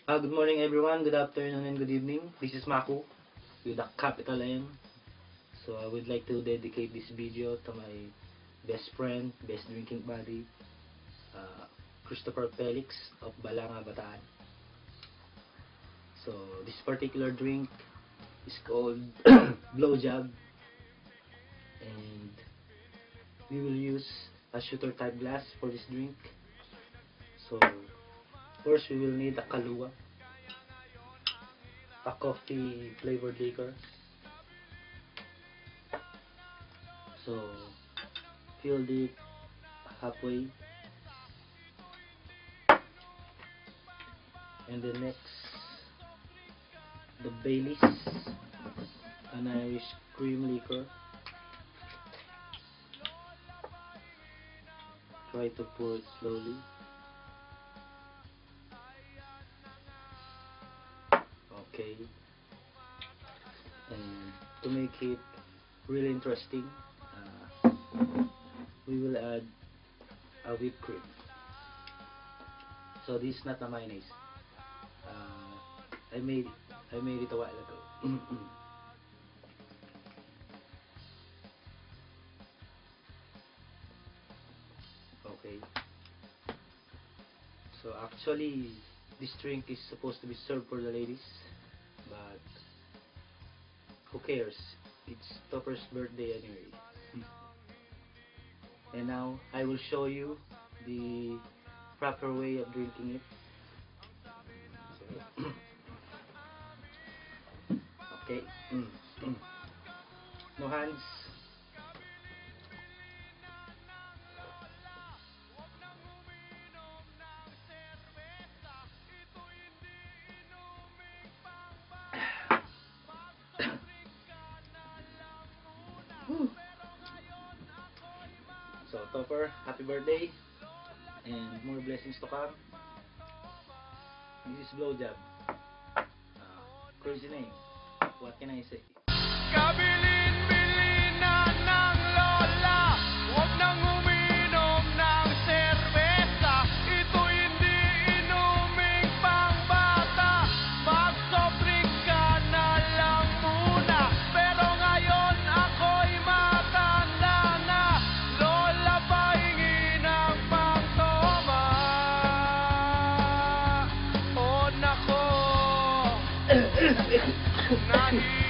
Good morning everyone, good afternoon and good evening. This is Maku with a capital M. So I would like to dedicate this video to my best friend, best drinking buddy, Christopher Felix of Balanga, Bataan. So this particular drink is called Blowjob, and we will use a shooter type glass for this drink. So first we will need a Kahlua, a coffee flavored liquor. So fill it halfway, and then next the Baileys, an Irish cream liquor. Try to pour it slowly. Okay, and to make it really interesting, we will add a whipped cream. So this is not a mayonnaise. I made it a while ago. Okay. So actually, this drink is supposed to be served for the ladies, but who cares? It's Topper's birthday anyway. And now I will show you the proper way of drinking it. So, okay. No hands. So Topper, happy birthday and more blessings to come. This is Blowjob. Crazy name. What can I say? Kabilin-bilinan ng lola, huwag nang uminom ng serbesa. Ito'y hindi inuming pangbata, mag-soft drink ka na lang muna. Pero ngayon ako'y matanda na, lola pahingi ng pangtoma. Oh nako, nahi